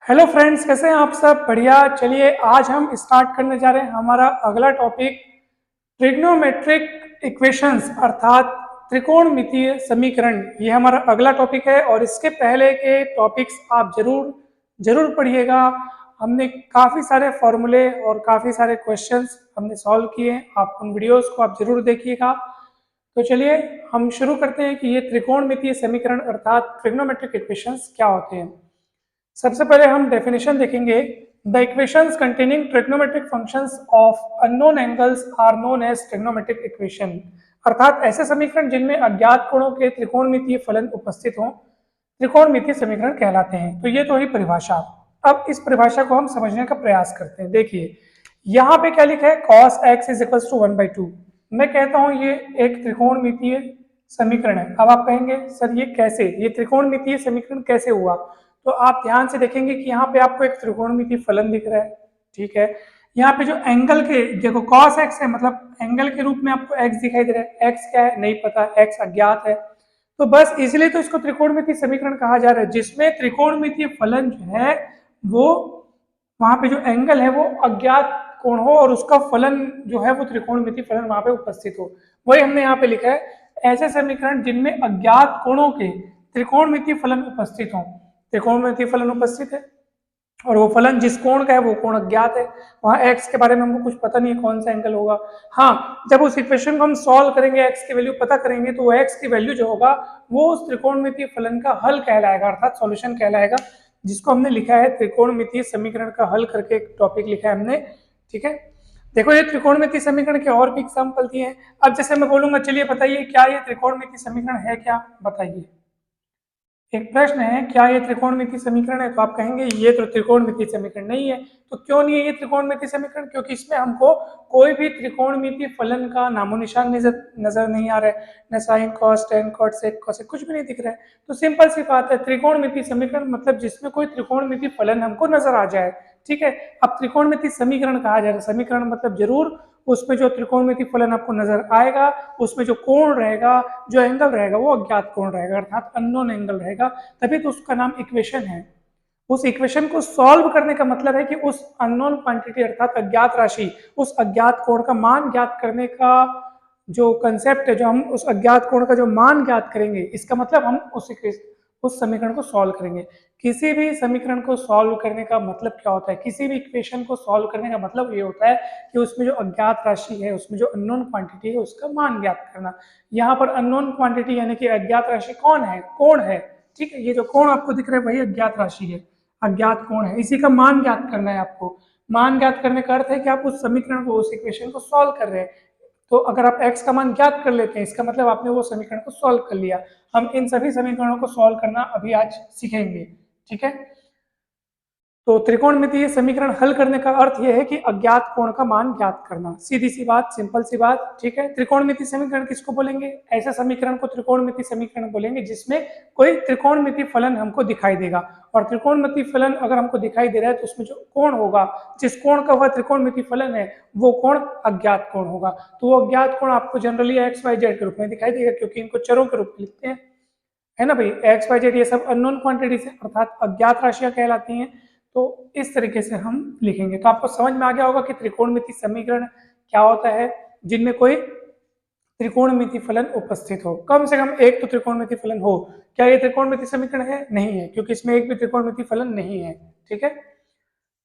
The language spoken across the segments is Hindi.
हेलो फ्रेंड्स, कैसे हैं आप सब? बढ़िया। चलिए आज हम स्टार्ट करने जा रहे हैं हमारा अगला टॉपिक, ट्रिग्नोमेट्रिक इक्वेशंस अर्थात त्रिकोणमितीय समीकरण। ये हमारा अगला टॉपिक है और इसके पहले के टॉपिक्स आप जरूर जरूर पढ़िएगा। हमने काफ़ी सारे फॉर्मूले और काफ़ी सारे क्वेश्चंस हमने सॉल्व किए हैं। आप उन वीडियोस को आप जरूर देखिएगा। तो चलिए हम शुरू करते हैं कि ये त्रिकोणमितीय समीकरण अर्थात ट्रिग्नोमेट्रिक इक्वेशंस क्या होते हैं। सबसे पहले हम डेफिनेशन देखेंगे। The equations containing trigonometric functions of unknown angles are known as trigonometric equation. अर्थात ऐसे समीकरण जिनमें अज्ञात कोणों के त्रिकोणमितीय फलन उपस्थित हों त्रिकोणमितीय समीकरण कहलाते हैं। तो ये तो ही परिभाषा। अब इस परिभाषा को हम समझने का प्रयास करते हैं। देखिए यहाँ पे क्या लिखा है, cos x is equals to 1/2। मैं कहता हूँ ये एक त्रिकोणमितीय समीकरण है। अब आप कहेंगे सर ये कैसे, ये त्रिकोणमितीय समीकरण कैसे हुआ? तो आप ध्यान से देखेंगे कि यहाँ पे आपको एक त्रिकोणमितीय फलन दिख रहा है, ठीक है। यहाँ पे जो एंगल के देखो cos x है, मतलब एंगल के रूप में आपको x दिखाई दे रहा है। x क्या है नहीं पता, x अज्ञात है। तो बस इसलिए तो इसको त्रिकोणमितीय समीकरण कहा जा रहा है, जिसमें त्रिकोणमितीय फलन जो है वो वहां पे जो एंगल है वो अज्ञात कोण हो और उसका फलन जो है वो त्रिकोणमितीय फलन वहां पे उपस्थित हो। वही हमने यहाँ पे लिखा है, ऐसे समीकरण जिनमें अज्ञात कोणों के त्रिकोणमितीय फलन उपस्थित हों। त्रिकोणमितीय फलन उपस्थित है और वो फलन जिस कोण का है वो कोण अज्ञात है। वहां x के बारे में हमको कुछ पता नहीं है कौन सा एंगल होगा। हाँ, जब उस इक्वेशन को हम सॉल्व करेंगे, x की वैल्यू पता करेंगे, तो वो x की वैल्यू जो होगा वो उस त्रिकोणमितीय फलन का हल कहलाएगा अर्थात सॉल्यूशन कहलाएगा, जिसको हमने लिखा है त्रिकोणमितीय समीकरण का हल करके एक टॉपिक लिखा है हमने, ठीक है। देखो ये त्रिकोणमितीय समीकरण के और भी एग्जाम्पल दिए हैं। अब जैसे मैं बोलूंगा चलिए बताइए क्या ये त्रिकोणमितीय समीकरण है क्या, बताइए। एक प्रश्न है क्या ये त्रिकोणमितीय समीकरण है, तो आप कहेंगे ये तो त्रिकोणमितीय समीकरण नहीं है। तो क्यों नहीं है ये त्रिकोणमितीय समीकरण? क्योंकि इसमें हमको कोई भी त्रिकोणमितीय फलन का नामो निशान नजर नहीं आ रहा है। न sine cos tan cot sec cosec कुछ भी नहीं दिख रहा है। तो सिंपल सी बात है, त्रिकोणमितीय समीकरण मतलब जिसमें कोई त्रिकोणमितीय फलन हमको नजर आ जाए, ठीक है। अब त्रिकोणमितीय समीकरण कहा जा रहा है, समीकरण मतलब जरूर उसमें जो त्रिकोणमितीय फलन आपको नजर आएगा उसमें जो कोण रहेगा, जो एंगल रहेगा वो अज्ञात कोण रहेगा अर्थात अननोन एंगल रहेगा, तभी तो उसका नाम इक्वेशन है। उस इक्वेशन को सॉल्व करने का मतलब है कि उस अननोन क्वांटिटी अर्थात अज्ञात राशि, उस अज्ञात कोण का मान ज्ञात करने का जो कंसेप्ट है, जो हम उस अज्ञात कोण का जो मान ज्ञात करेंगे, इसका मतलब हम उस समीकरण को सॉल्व करेंगे। किसी भी समीकरण को सॉल्व करने का मतलब क्या होता है, किसी भी इक्वेशन को सॉल्व करने का मतलब ये होता है कि उसमें जो अज्ञात राशि है, उसमें जो अननोन क्वांटिटी है, उसका मान ज्ञात करना। यहाँ पर अननोन क्वांटिटी यानी कि अज्ञात राशि कौन है? कोण है, ठीक है। ये जो कोण आपको दिख रहा है वही अज्ञात राशि है, अज्ञात कोण है, इसी का मान ज्ञात करना है आपको। मान ज्ञात करने का अर्थ है कि आप उस समीकरण को, उस इक्वेशन को सॉल्व कर रहे हैं। तो अगर आप x का मान ज्ञात कर लेते हैं, इसका मतलब आपने वो समीकरण को सॉल्व कर लिया। हम इन सभी समीकरणों को सॉल्व करना अभी आज सीखेंगे, ठीक है। तो त्रिकोणमितीय समीकरण हल करने का अर्थ यह है कि अज्ञात कोण का मान ज्ञात करना। सीधी सी बात, सिंपल सी बात, ठीक है। त्रिकोणमितीय समीकरण किसको बोलेंगे? ऐसे समीकरण को त्रिकोणमितीय समीकरण बोलेंगे जिसमें कोई त्रिकोणमितीय फलन हमको दिखाई देगा। और त्रिकोणमितीय फलन अगर हमको दिखाई दे रहा है तो उसमें जो कोण होगा, जिस कोण का वह त्रिकोणमितीय फलन है, वो कोण अज्ञात कोण होगा। तो वो अज्ञात कोण आपको जनरली एक्स वाई जेड के रूप में दिखाई देगा, क्योंकि इनको चरों के रूप में लिखते हैं, है ना भाई। एक्स वाई जेड ये सब अननोन क्वांटिटीज अर्थात अज्ञात राशियां कहलाती हैं। तो इस तरीके से हम लिखेंगे। तो आपको समझ में आ गया होगा कि त्रिकोणमितीय समीकरण क्या होता है, जिनमें कोई त्रिकोणमितीय फलन उपस्थित हो, कम से कम एक तो त्रिकोणमितीय फलन हो। क्या ये त्रिकोणमितीय समीकरण है? नहीं है, क्योंकि इसमें एक भी त्रिकोणमितीय फलन नहीं है, ठीक है।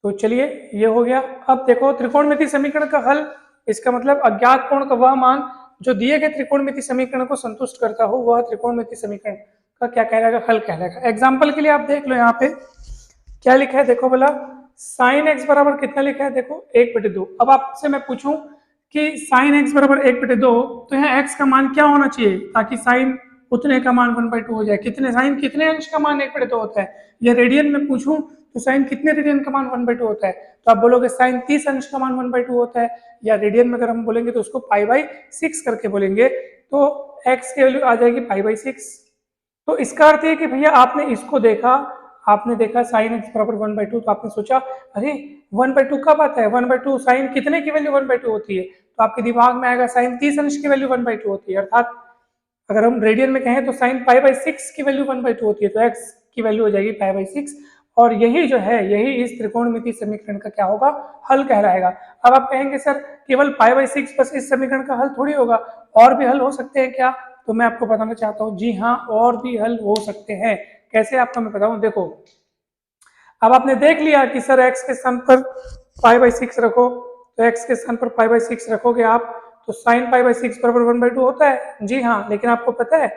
तो चलिए ये हो गया। अब देखो त्रिकोणमितीय समीकरण का हल, इसका मतलब अज्ञात कोण का वह मान जो दिए गए त्रिकोणमितीय समीकरण को संतुष्ट करता हो, वह त्रिकोणमितीय समीकरण का क्या कहलाएगा? हल कहलाएगा। एग्जाम्पल के लिए आप देख लो यहाँ पे क्या लिखा है, देखो बोला साइन एक्स बराबर कितना लिखा है, देखो 1/2। अब आपसे मैं पूछूं कि साइन एक्स बराबर 1/2, तो यहाँ एक्स का मान क्या होना चाहिए ताकि साइन उतने का मान 1/2 हो जाए? कितने साइन कितने अंश का मान 1/2 होता है? या रेडियन में पूछूं तो साइन कितने रेडियन का मान 1/2 होता है? तो आप बोलोगे साइन 30 अंश का मान 1/2 होता है। या रेडियन में अगर हम बोलेंगे तो उसको π/6 करके बोलेंगे, तो एक्स की वैल्यू आ जाएगी π/6। तो इसका अर्थ है कि भैया आपने इसको देखा, आपने देखा साइन एक्स बराबर 1/2, तो आपने सोचा अरे 1/2 कब आता है? 1/2 साइन कितने की वैल्यू 1/2 होती है? तो आपके दिमाग में आएगा साइन 30 अंश की वैल्यू 1/2 होती है, अर्थात अगर हम रेडियन में कहें तो साइन π/6 की वैल्यू 1/2 होती है, तो एक्स की वैल्यू हो जाएगी π/6। और यही जो है यही इस त्रिकोणमितीय समीकरण का क्या होगा, हल कहलाएगा। अब आप कहेंगे सर केवल π/6 बस इस समीकरण का हल थोड़ी होगा, और भी हल हो सकते हैं क्या? तो मैं आपको बताना चाहता हूँ, जी हाँ और भी हल हो सकते हैं। कैसे आपको मैं बताऊं, देखो अब आपने देख लिया कि सर x के स्थान पर π/6 रखो, तो x के स्थान पर π/6 रखोगे आप तो sin π/6 बराबर 1/2 होता है। जी हाँ, लेकिन आपको पता है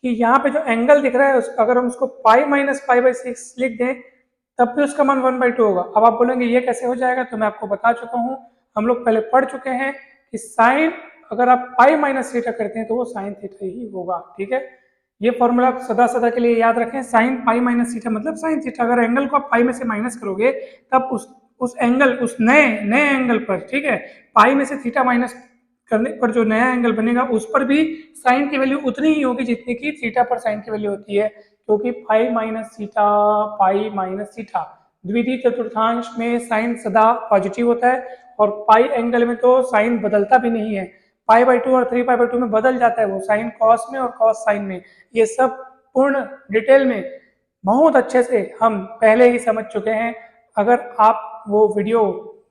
कि यहाँ पे जो एंगल दिख रहा है अगर हम उसको π-π/6 लिख दें तब भी उसका मान 1/2 होगा। अब आप बोलेंगे ये कैसे हो जाएगा, तो मैं आपको बता चुका हूँ, हम लोग पहले पढ़ चुके हैं कि साइन अगर आप π-θ करते हैं तो वो sin θ ही होगा। ठीक है, ये फॉर्मूला आप सदा सदा के लिए याद रखें, साइन π-θ मतलब sin θ। अगर एंगल को आप पाई में से माइनस करोगे तब उस एंगल उस नए एंगल पर, ठीक है, पाई में से थीटा माइनस करने पर जो नया एंगल बनेगा उस पर भी साइन की वैल्यू उतनी ही होगी जितनी की थीटा पर साइन की वैल्यू होती है, क्योंकि पाई माइनस थीटा द्वितीय चतुर्थांश में साइन सदा पॉजिटिव होता है, और पाई एंगल में तो साइन बदलता भी नहीं है, π/2 और 3π/2 में बदल जाता है वो, साइन कॉस में और कॉस साइन में। ये सब पूर्ण डिटेल में बहुत अच्छे से हम पहले ही समझ चुके हैं। अगर आप वो वीडियो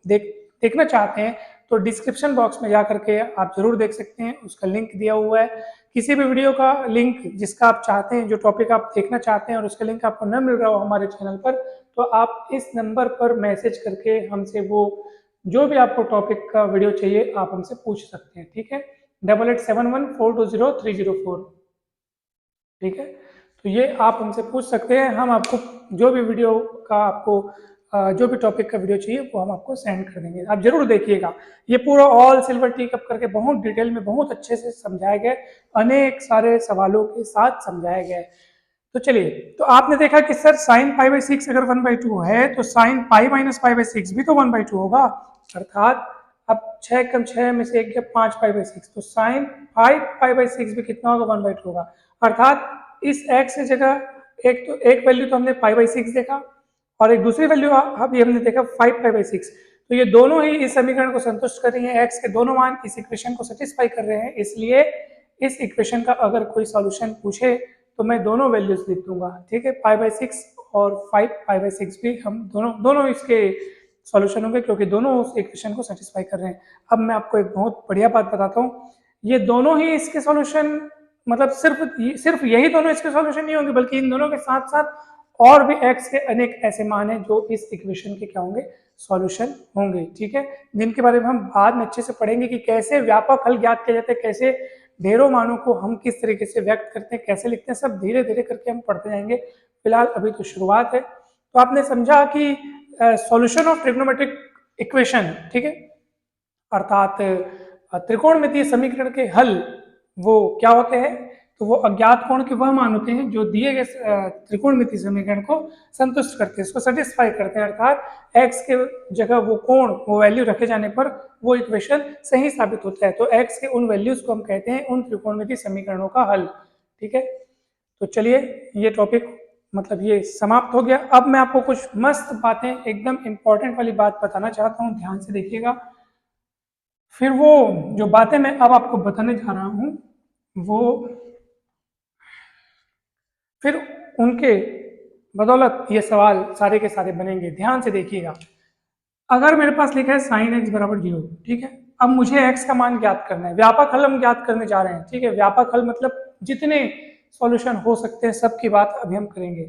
देखना चाहते हैं तो डिस्क्रिप्शन बॉक्स में जा करके आप जरूर देख सकते हैं, उसका लिंक दिया हुआ है। किसी भी वीडियो का लिंक जिसका आप चाहते हैं, जो टॉपिक आप देखना चाहते हैं और उसका लिंक आपको न मिल रहा हो हमारे चैनल पर, तो आप इस नंबर पर मैसेज करके हमसे वो जो भी आपको टॉपिक का वीडियो चाहिए आप हमसे पूछ सकते हैं। ठीक है, 8871420304। ठीक है, तो ये आप हमसे पूछ सकते हैं, हम आपको जो भी वीडियो का आपको जो भी टॉपिक का वीडियो चाहिए वो हम आपको सेंड कर देंगे, आप जरूर देखिएगा। ये पूरा ऑल सिल्वर टी कप करके बहुत डिटेल में बहुत अच्छे से समझाया गया, अनेक सारे सवालों के साथ समझाया गया है। तो चलिए, तो आपने देखा कि सर साइन π/6 अगर 1/2 है तो साइन π-π/6 भी तो 1/2 होगा, अर्थात अब 6 कम 6 में से एक गया 5π/6, तो साइन 5π/6 भी कितना होगा, 1/2 होगा। अर्थात इस x की जगह एक वैल्यू तो हमने π/6 देखा और एक दूसरी वैल्यू अभी हमने देखा 5π/6, तो ये दोनों ही इस समीकरण को संतुष्ट कर रही हैं, x के दोनों मान इस इक्वेशन को सेटिस्फाई कर रहे हैं। इसलिए इस इक्वेशन का अगर कोई सॉल्यूशन पूछे तो मैं दोनों वैल्यूज लिख दूंगा। ठीक है, π/6 और 5π/6 भी हम दोनों इसके सॉल्यूशन होंगे, क्योंकि दोनों उस इक्वेशन को सेटिस्फाई कर रहे हैं। अब मैं आपको एक बहुत बढ़िया बात बताता हूँ, ये दोनों ही इसके सॉल्यूशन मतलब सिर्फ यही दोनों इसके सॉल्यूशन नहीं होंगे, बल्कि इन दोनों के साथ साथ और भी x के अनेक ऐसे मान हैं जो इस इक्वेशन के क्या होंगे, सॉल्यूशन होंगे। ठीक है, जिनके बारे में हम बाद में अच्छे से पढ़ेंगे कि कैसे व्यापक हल ज्ञात किए जाते हैं, कैसे ढेरों मानों को हम किस तरीके से व्यक्त करते हैं, कैसे लिखते हैं, सब धीरे धीरे करके हम पढ़ते जाएंगे। फिलहाल अभी तो शुरुआत है। तो आपने समझा कि सॉल्यूशन ऑफ ट्रिग्नोमेट्रिक इक्वेशन, ठीक है, अर्थात त्रिकोणमितीय समीकरण के हल वो क्या होते हैं, तो वो अज्ञात कोण के वह मान होते हैं जो दिए गए त्रिकोणमितीय समीकरण को संतुष्ट करते हैं, इसको सेटिस्फाई करते हैं। अर्थात x के जगह वो कोण वो वैल्यू रखे जाने पर वो इक्वेशन सही साबित होता है, तो x के उन वैल्यूज को हम कहते हैं उन त्रिकोणमितीय समीकरणों का हल। ठीक है, तो चलिए ये टॉपिक मतलब ये समाप्त हो गया। अब मैं आपको कुछ मस्त बातें एकदम इंपॉर्टेंट वाली बात बताना चाहता हूँ, ध्यान से देखिएगा। फिर वो जो बातें मैं अब आपको बताने जा रहा हूँ वो फिर उनके बदौलत ये सवाल सारे के सारे बनेंगे। ध्यान से देखिएगा, अगर मेरे पास लिखा है साइन x बराबर 0, ठीक है, अब मुझे x का मान ज्ञात करना है, व्यापक हल हम ज्ञात करने जा रहे हैं। ठीक है, व्यापक हल मतलब जितने सॉल्यूशन हो सकते हैं सबकी बात अभी हम करेंगे।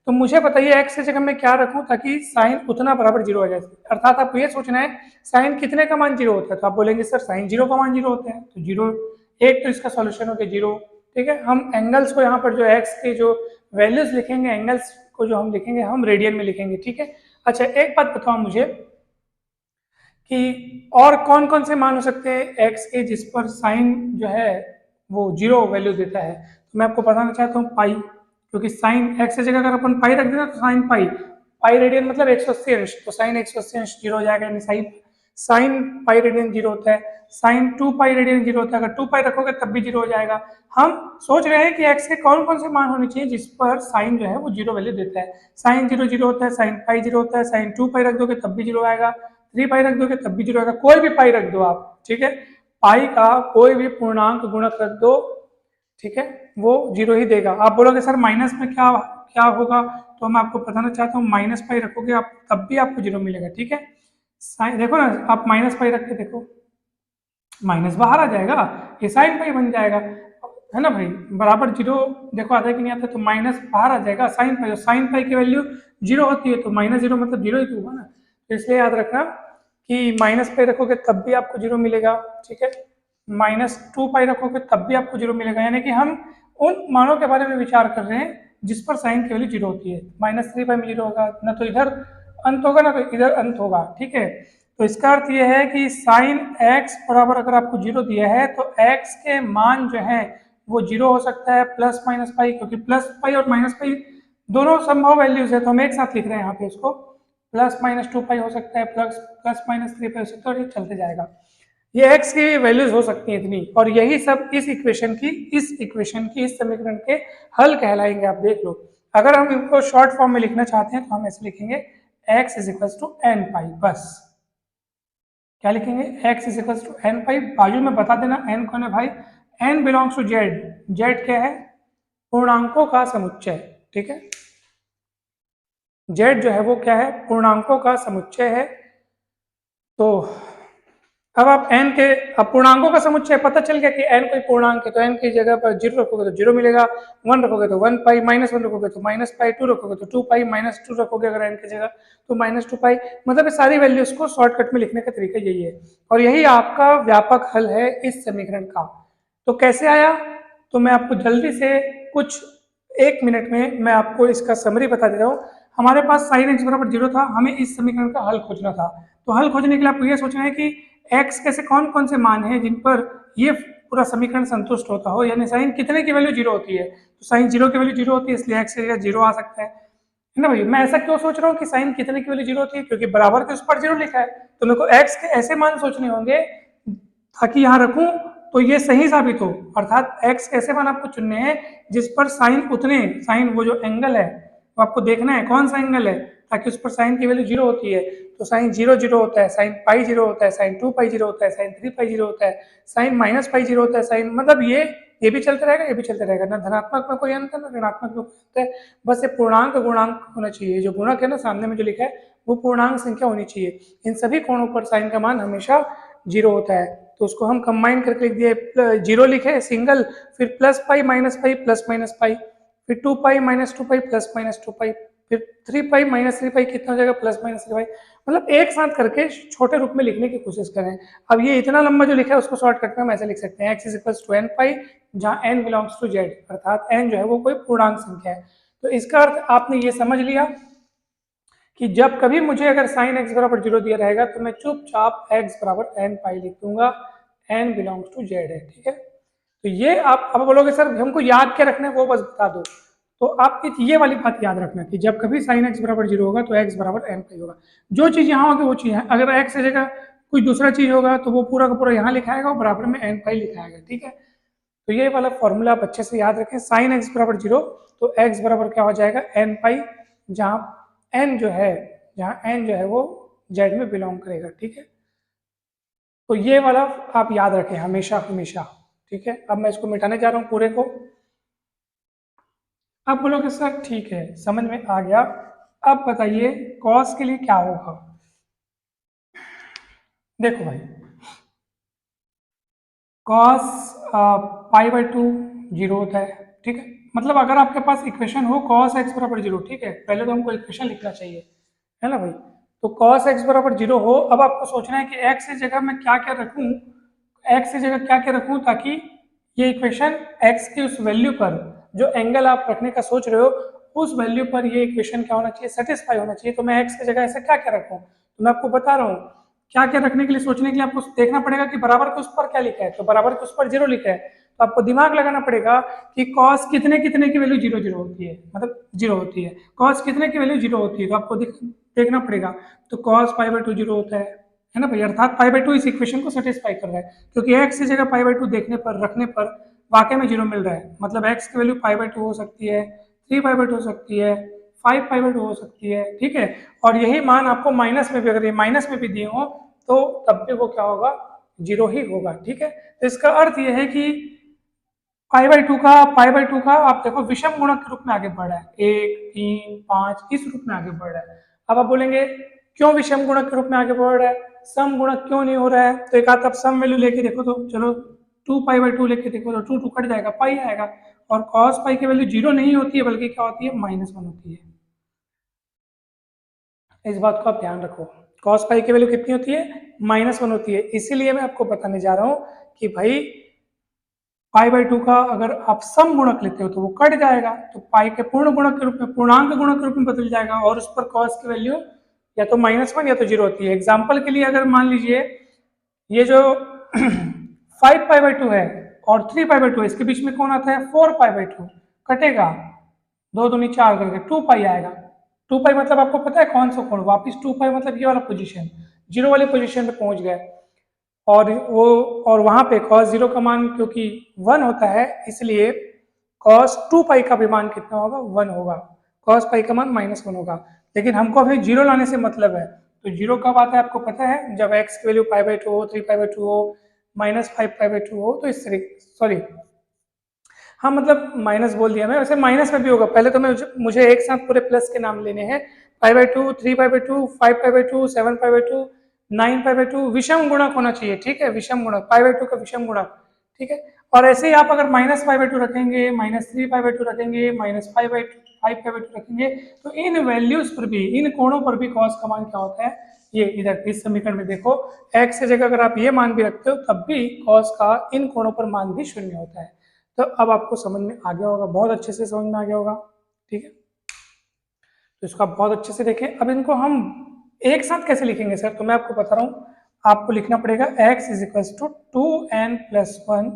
तो मुझे बताइए x की जगह मैं क्या रखूं ताकि साइन उतना बराबर 0 आ जाए। अर्थात आपको ये सोचना है साइन कितने का मान 0 होता है, तो आप बोलेंगे सर साइन 0 का मान 0 होता है, तो 0 एक तो इसका सॉल्यूशन हो गया 0। ठीक है, हम एंगल्स को यहाँ पर जो x के जो वैल्यूज लिखेंगे, एंगल्स को जो हम लिखेंगे हम रेडियन में लिखेंगे। ठीक है, अच्छा एक बात बताओ मुझे कि और कौन कौन से मान हो सकते हैं x के जिस पर साइन जो है वो 0 वैल्यू देता है, तो मैं आपको बताना चाहता हूँ पाई, क्योंकि साइन x की जगह अगर अपन पाई रख देना तो साइन पाई रेडियन मतलब 180 अंश, तो साइन 180 अंश 0 हो जाएगा, यानी साइन पाई रेडियन 0 होता है, साइन 2 पाई रेडियन 0 होता है, अगर 2 पाई रखोगे तब भी 0 हो जाएगा। हम सोच रहे हैं कि x के कौन कौन से मान होने चाहिए जिस पर साइन जो है वो 0 वैल्यू देता है। साइन 0 0 होता है, साइन पाई 0 होता है, साइन 2 पाई रख दोगे तब भी 0 आएगा, 3 पाई रख दोगे तब भी 0 आएगा, कोई भी पाई रख दो आप। ठीक है, पाई का कोई भी पूर्णांक गुणक रख दो, ठीक है, वो 0 ही देगा। आप बोलोगे सर माइनस में क्या क्या होगा, तो मैं आपको बताना चाहता हूँ माइनस पाई रखोगे आप तब भी आपको 0 मिलेगा, ठीक है। साइन देखो ना, आप माइनस पाई रख के देखो, माइनस बाहर आ जाएगा, ये साइन पाई बन जाएगा, है ना भाई, बराबर 0। देखो आता है कि नहीं आता, तो माइनस बाहर आ जाएगा, साइन पाई, साइन पाई की वैल्यू 0 होती है, तो -0 मतलब 0 ही तो हुआ ना। तो इसलिए याद रखना कि माइनस पाई रखोगे तब भी आपको 0 मिलेगा, ठीक है। -2 पाई रखोगे तब भी आपको 0 मिलेगा, यानी कि हम उन मानों के बारे में विचार कर रहे हैं जिस पर साइन की वैल्यू 0 होती है। -3 पाई में 0 होगा, ना तो इधर अंत होगा ना तो इधर अंत होगा, ठीक है। तो इसका अर्थ यह है कि साइन x बराबर अगर आपको 0 दिया है तो x के मान जो है वो 0 हो सकता है प्लस माइनस पाई, क्योंकि प्लस पाई और माइनस पाई दोनों संभव वैल्यूज है, तो हम एक साथ लिख रहे हैं यहाँ पे इसको, +-2 पाई हो सकता है, +-3 पाई हो सकता है, और ये चलते जाएगा। ये x की वैल्यूज हो सकती हैं इतनी, और यही सब इस इक्वेशन की इस समीकरण के हल कहलाएंगे। आप देख लो, अगर हम इनको शॉर्ट फॉर्म में लिखना चाहते हैं तो हम ऐसे लिखेंगे x = n पाई, बस क्या लिखेंगे, x = n पाई, बाजू में बता देना n कौन है भाई, n belongs to z, z क्या है, पूर्णांकों का समुच्चय, ठीक है। z जो है वो क्या है, पूर्णांकों का समुच्चय है। तो अब आप n के, अब पूर्णांकों का समुच्चय पता चल गया कि n कोई पूर्णांक है, तो n की जगह पर 0 रखोगे तो 0 मिलेगा, 1 रखोगे तो 1 पाई, -1 रखोगे तो माइनस पाई, 2 रखोगे तो 2 पाई, -2 रखोगे अगर n की जगह तो -2 पाई। मतलब ये सारी वैल्यूज को शॉर्टकट में लिखने का तरीका यही है, और यही आपका व्यापक हल है इस समीकरण का। तो कैसे आया, तो मैं आपको जल्दी से कुछ 1 मिनट में मैं आपको इसका समरी बता देता हूँ। हमारे पास साइन x बराबर 0 था, हमें इस समीकरण का हल खोजना था। तो हल खोजने के लिए आपको ये सोचना है कि x कैसे कौन कौन से मान हैं जिन पर ये पूरा समीकरण संतुष्ट होता हो, यानी साइन कितने की वैल्यू 0 होती है, तो साइन 0 की वैल्यू 0 होती है, इसलिए x की जगह 0 आ सकता है ना भाई। मैं ऐसा क्यों सोच रहा हूँ कि साइन कितने की वैल्यू 0 होती है, क्योंकि बराबर के उस पर 0 लिखा है, तो मेरे को x के ऐसे मान सोचने होंगे ताकि यहाँ रखूं तो ये सही साबित हो, अर्थात x के ऐसे मान आपको चुनने हैं जिस पर साइन उतने, साइन वो जो एंगल है वो आपको देखना है कौन सा एंगल है, ताकि उस पर साइन की वैल्यू 0 होती है। तो साइन 0 0 होता है, साइन पाई 0 होता है, साइन 2 पाई 0 होता है, साइन 3 पाई 0 होता है, साइन माइनस पाई 0 होता है, साइन मतलब ये भी चलते रहेगा, ये भी चलते रहेगा, ना धनात्मक में कोई अंत है ना ऋणात्मक में कोई अंत है, बस ये पूर्णांक गुणांक होना चाहिए, जो गुणक है ना सामने में जो लिखा है वो पूर्णांक संख्या होनी चाहिए। इन सभी कोणों पर साइन का मान हमेशा 0 होता है, तो उसको हम कंबाइन करके लिख दिए, 0 लिखे सिंगल, फिर plus pi minus pi plus minus pi, फिर 2 पाई -2 पाई प्लस -2 पाई, फिर 3 पाई -3 पाई कितना हो जाएगा +-3 पाई। मतलब एक साथ करके छोटे रूप में लिखने की कोशिश करें। अब ये इतना लंबा जो लिखा है उसको शॉर्टकट में हम ऐसे लिख सकते हैं, x = n पाई, जहाँ n बिलोंग्स टू z, अर्थात n जो है वो कोई पूर्णांक संख्या है। तो इसका अर्थ आपने ये समझ लिया कि जब कभी मुझे अगर साइन x बराबर 0 दिया रहेगा तो मैं चुपचाप x बराबर n पाई लिख दूंगा, n बिलोंग्स टू z है, ठीक है। तो ये आप अब बोलोगे सर हमको याद क्या रखना है वो बस बता दो, तो आप ये वाली बात याद रखना कि जब कभी साइन x बराबर 0 होगा तो x बराबर n पाई होगा, जो चीज़ यहाँ होगी वो चीज़ है, अगर x की जगह कोई दूसरा चीज़ होगा तो वो पूरा का पूरा यहाँ लिखाएगा और बराबर में n पाई लिखाएगा, ठीक है। तो ये वाला फॉर्मूला आप अच्छे से याद रखें, साइन x बराबर 0 तो x बराबर क्या हो जाएगा n पाई, जहाँ n जो है, जहाँ n जो है वो z में बिलोंग करेगा, ठीक है। तो ये वाला आप याद रखें हमेशा हमेशा, ठीक है। अब मैं इसको मिटाने जा रहा हूँ पूरे को। अब बोलोगे सर ठीक है समझ में आ गया, अब बताइए कॉस के लिए क्या होगा। देखो भाई, कॉस π/2 0 होता है, ठीक है। मतलब अगर आपके पास इक्वेशन हो cos x बराबर 0, ठीक है, पहले तो हमको इक्वेशन लिखना चाहिए, है ना भाई। तो cos x बराबर 0 हो, अब आपको सोचना है कि x की जगह मैं क्या क्या रखूं, x की जगह क्या क्या रखूं ताकि ये इक्वेशन x की उस वैल्यू पर, जो एंगल आप रखने का सोच रहे हो उस वैल्यू पर ये इक्वेशन क्या होना चाहिए, सेटिस्फाई होना चाहिए। तो मैं x की जगह ऐसे क्या क्या रखूं, तो मैं आपको बता रहा हूँ क्या क्या रखने के लिए। सोचने के लिए आपको देखना पड़ेगा कि बराबर के उस पर क्या लिखा है, तो बराबर के उस पर 0 लिखा है, तो आपको दिमाग लगाना पड़ेगा कि कॉस कितने कितने की वैल्यू 0 0 होती है, मतलब 0 होती है, कॉस कितने की वैल्यू 0 होती है, तो आपको देखना पड़ेगा। तो कॉस π/2 0 होता है ना भाई, अर्थात π/2 इस इक्वेशन को सेटिस्फाई कर रहा है, क्योंकि x की जगह π/2 देखने पर रखने पर वाकई में 0 मिल रहा है, मतलब x की वैल्यू π/2 हो सकती है, 3π/2 हो सकती है, 5π/2 हो सकती है, ठीक है। और यही मान आपको माइनस में भी, अगर ये माइनस में भी दिए हो तो तब भी वो क्या होगा, 0 ही होगा, ठीक है। तो इसका अर्थ यह है कि पाई बाई टू का आप देखो विषम गुणक के रूप में आगे बढ़ रहा है, 1 3 5 इस रूप में आगे बढ़ रहा है। अब आप बोलेंगे क्यों विषम गुणक के रूप में आगे बढ़ रहा है, सम गुणक क्यों नहीं हो रहा है? तो एक आध आप सम वैल्यू लेके देखो तो चलो 2 पाई बाई टू लेके देखो तो 2 कट जाएगा, पाई आएगा। और कॉस पाई की वैल्यू 0 नहीं होती है बल्कि क्या होती है, -1 होती है। इस बात को आप ध्यान रखो, कॉस पाई की वैल्यू कितनी होती है, -1 होती है। इसीलिए मैं आपको बताने जा रहा हूं कि भाई पाई बाई टू का अगर आप सम गुणक लेते हो तो वो कट जाएगा, तो पाई के पूर्ण गुणक के रूप में, पूर्णांक गुणक के रूप में बदल जाएगा और उस पर कॉस की वैल्यू या तो -1 या तो 0 होती है। एग्जाम्पल के लिए अगर मान लीजिए ये जो 5 पाई बाई टू है और 3 पाई बाई टू है, इसके बीच में कौन आता है, 4 पाई बाई टू, कटेगा, 2 दूनी 4 करके 2 पाई आएगा। 2 पाई मतलब आपको पता है कौन सा कोण, वापिस 2 पाई मतलब ये वाला पोजीशन, 0 वाले पोजीशन पे पहुंच गए। और वो और वहां पे cos 0 का मान क्योंकि 1 होता है, इसलिए cos 2 पाई का भी मान कितना होगा, 1 होगा। cos पाई का मान -1 होगा। लेकिन हमको अभी 0 लाने से मतलब है, तो 0 कब आता है आपको पता है, जब x की वैल्यू पाई बाई टू हो, 3 पाई बाई टू हो, -5 पाई बाई टू हो, तो इस तरीके, सॉरी हाँ मतलब माइनस बोल दिया मैं, वैसे माइनस में भी होगा। पहले तो मैं मुझे एक साथ पूरे प्लस के नाम लेने हैं, पाई by to, 3 pi by to, 5 pi by to, 7 pi by to, 9 pi by to, विषम गुणक होना चाहिए, ठीक है, विषम गुणक, पाई बाई टू का विषम गुणक, ठीक है। और ऐसे ही आप अगर -5 पाई बाई टू रखेंगे, -3 पाई बाई टू रखेंगे, -5 पाई बाई टू रखेंगे, तो इन वैल्यूज पर भी, इन कोणों पर भी कॉस का मान क्या होता है, ये इधर इस समीकरण में देखो, एक्स की जगह अगर आप ये मान भी रखते हो तब भी कॉस का इन कोणों पर मान भी 0 होता है। तो अब आपको समझ में आ गया होगा, बहुत अच्छे से समझ में आ गया होगा, ठीक है। तो इसको आप बहुत अच्छे से देखें। अब इनको हम एक साथ कैसे लिखेंगे सर, तो मैं आपको बता रहा हूं, आपको लिखना पड़ेगा x is equal to 2n+1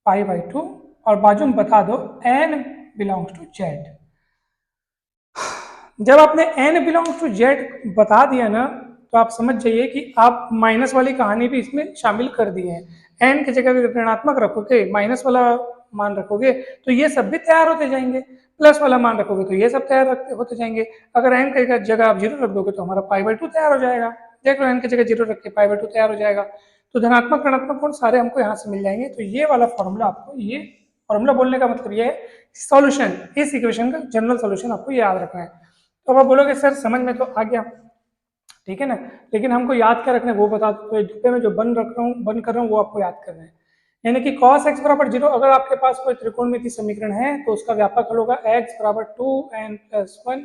pi by two, और बाजू में बता दो n बिलोंग्स टू z। जब आपने n बिलोंग्स टू z बता दिया ना, तो आप समझ जाइए कि आप माइनस वाली कहानी भी इसमें शामिल कर दिए हैं। n की जगह अगर ऋणात्मक रखोगे, माइनस वाला मान रखोगे, तो ये सब भी तैयार होते जाएंगे। प्लस वाला मान रखोगे तो ये सब तैयार होते जाएंगे। अगर n की जगह आप 0 रख दोगे तो हमारा पाई बाई टू तैयार हो जाएगा। देख लो, n की जगह 0 रख के पाई बाई टू तैयार हो जाएगा। तो धनात्मक ऋणात्मक कोण सारे हमको यहाँ से मिल जाएंगे। तो ये वाला फॉर्मूला, आपको ये फॉर्मूला बोलने का मतलब ये है, सॉल्यूशन, इस इक्वेशन का जनरल सॉल्यूशन आपको याद रखना है। तो अब आप बोलोगे सर समझ में तो आ गया, ठीक है ना, लेकिन हमको याद क्या रखना है वो बता दो। तो डिब्बे में जो बन कर रहा हूँ वो आपको याद करना है। यानी कि cos x बराबर 0, अगर आपके पास कोई त्रिकोणमितीय समीकरण है तो उसका व्यापक हल होगा x बराबर 2n+1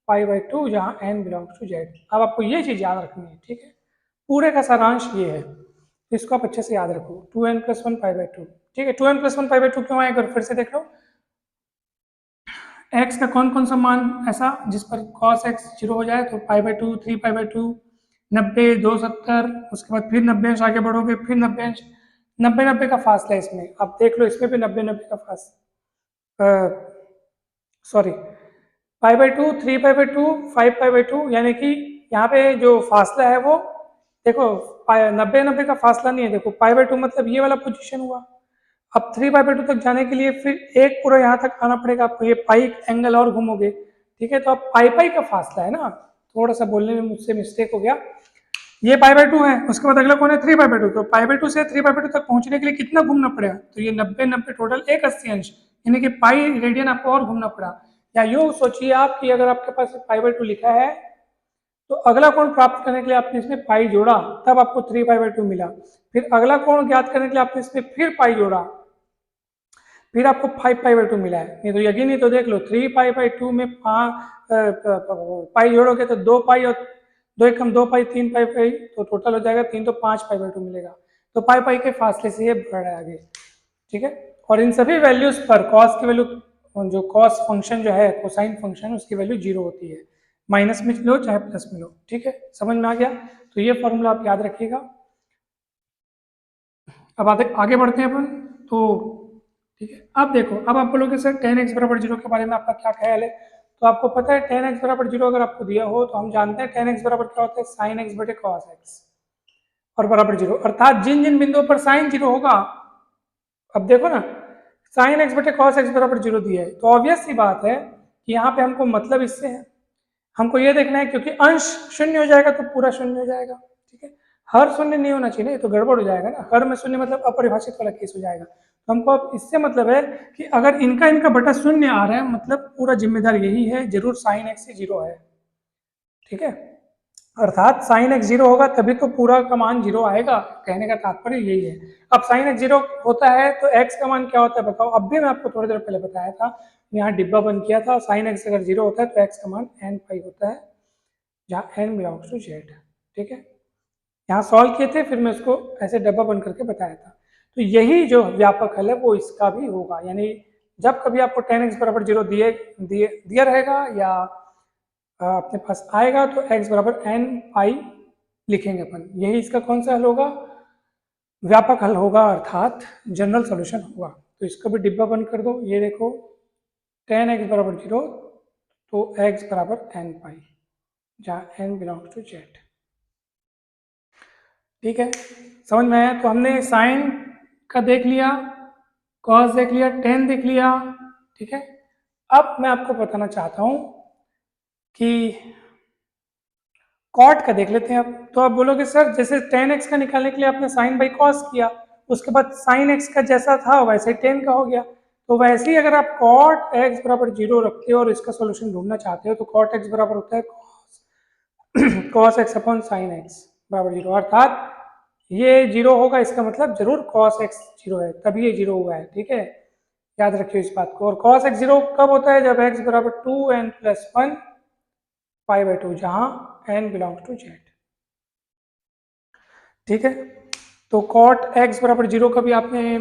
पाई बाई टू, जहाँ n बिलोंग्स टू z। अब आपको ये चीज याद रखनी है, ठीक है, पूरे का सारांश ये है, इसको आप अच्छे से याद रखो, 2n+1 पाई बाई टू, ठीक है। 2n+1 पाई बाई टू क्यों आएगा, फिर से देख लो, x का कौन कौन सा मान ऐसा जिस पर cos x 0 हो जाए, तो पाई by to, 3 pi by to, 90, 270, उसके बाद फिर 90 अंश आगे बढ़ोगे, फिर 90 अंश, 90 का फासला है इसमें, अब देख लो इसमें भी 90 का फासला, sorry, pi by to, 3 pi by to, 5 pi by to, यानी कि यहाँ पे जो फासला है वो देखो 90 का फासला नहीं है, देखो पाई बाई टू मतलब ये वाला पोजीशन हुआ। अब 3 पाई बाई टू तक जाने के लिए फिर एक पूरा यहाँ तक आना पड़ेगा आपको, ये पाई एंगल और घूमोगे, ठीक है। तो अब पाई पाई का फासला है ना, थोड़ा सा बोलने में मुझसे मिस्टेक हो गया, ये पाई बाई टू है, उसके बाद अगला कौन है, 3 पाई बाई टू। तो पाई बाई टू से 3 पाई बाई टू तक पहुंचने के लिए कितना घूमना पड़ेगा, तो ये 90 टोटल 1/80 यानी कि पाई रेडियन आपको और घूमना पड़ा। या यूं सोचिए आप कि अगर आपके पास पाई बाई टू लिखा है, तो अगला कोण प्राप्त करने के लिए आपने इसमें पाई जोड़ा, तब आपको 3 पाई बाई टू मिला। फिर अगला कोण ज्ञात करने के लिए आपने इसमें फिर पाई जोड़ा, फिर आपको 5 पाई बाई टू मिला है। नहीं तो यकीन नहीं तो देख लो, 3 पाई बाई टू में पाई जोड़ोगे तो 2 पाई, और 2 एकम 2 पाई, 3 पाई, तो टोटल हो जाएगा 3, तो 5 पाई बाई टू मिलेगा। तो पाई पाई के फासले से ये बढ़ रहा है आगे, ठीक है। और इन सभी वैल्यूज पर कॉस की वैल्यू, जो कॉस फंक्शन जो है, कोसाइन फंक्शन, उसकी वैल्यू 0 होती है, माइनस में लो चाहे प्लस में लो, ठीक है, समझ में आ गया। तो ये फॉर्मूला आप याद रखिएगा। अब आगे बढ़ते हैं अपन, तो ठीक है। अब देखो, अब आप बोलोगे सर tan x बराबर 0 के बारे में आपका क्या ख्याल है, तो आपको पता है tan x बराबर 0 अगर आपको दिया हो तो हम जानते हैं tan x बराबर क्या होता है, sin x बटे cos x, और बराबर 0, अर्थात जिन जिन बिंदुओं पर sin 0 होगा, अब देखो ना, sin x बटे cos x बराबर 0 दिया है, तो ऑब्वियस सी बात है कि यहाँ पे हमको मतलब इससे है, हमको ये देखना है, क्योंकि अंश शून्य हो जाएगा तो पूरा शून्य हो जाएगा, ठीक है। हर शून्य नहीं होना चाहिए ना, ये तो गड़बड़ हो जाएगा ना, हर में शून्य मतलब अपरिभाषित वाला केस हो जाएगा। तो हमको अब इससे मतलब है कि अगर इनका इनका बटा शून्य आ रहा है मतलब पूरा जिम्मेदार यही है, जरूर साइन एक्स ही जीरो है, ठीक है। अर्थात साइन एक्स जीरो होगा तभी तो पूरा का मान जीरो आएगा, कहने का तात्पर्य यही है। अब साइन एक्स जीरो होता है तो एक्स का मान क्या होता है बताओ, अब भी मैं आपको थोड़ी देर पहले बताया था, यहाँ डिब्बा बंद किया था, साइन एक्स अगर जीरो होता है तो एक्स का मान एन पाई होता है, जहाँ एन बिलोंग्स टू जेड, ठीक है। यहाँ सॉल्व किए थे, फिर मैं उसको ऐसे डब्बा बंद करके बताया था। तो यही जो व्यापक हल है वो इसका भी होगा, यानी जब कभी आपको tan x बराबर जीरो दिया रहेगा या अपने पास आएगा तो x बराबर n पाई लिखेंगे अपन, यही इसका कौन सा हल होगा, व्यापक हल होगा, अर्थात जनरल सॉल्यूशन होगा। तो इसको भी डिब्बा बंद कर दो, ये देखो tan x बराबर जीरो तो x बराबर n पाई, जहाँ n बिलोंग्स टू जेड, ठीक है। समझ में आया? तो हमने साइन का देख लिया, कॉस देख लिया, टेन देख लिया, ठीक है। अब मैं आपको बताना चाहता हूं कि कॉट का देख लेते हैं। अब तो आप बोलोगे सर जैसे टेन एक्स का निकालने के लिए आपने साइन बाई कॉस किया, उसके बाद साइन एक्स का जैसा था वैसे ही टेन का हो गया, तो वैसे ही अगर आप कॉट एक्स बराबर जीरो रखते हो और इसका सोल्यूशन ढूंढना चाहते हो तो कॉट एक्स बराबर होता है cos x upon sine x बराबर जीरो, अर्थात ये जीरो होगा, इसका मतलब जरूर कॉस एक्स जीरो है, तभी ये जीरो हुआ है, ठीक है। याद रखिए इस बात को। और कॉस एक्स जीरो कब होता है, जब एक्स बराबर two n plus one pi by two, जहां एन बिलोंग्स टू जेड, ठीक है। तो कॉट एक्स बराबर जीरो का भी आपने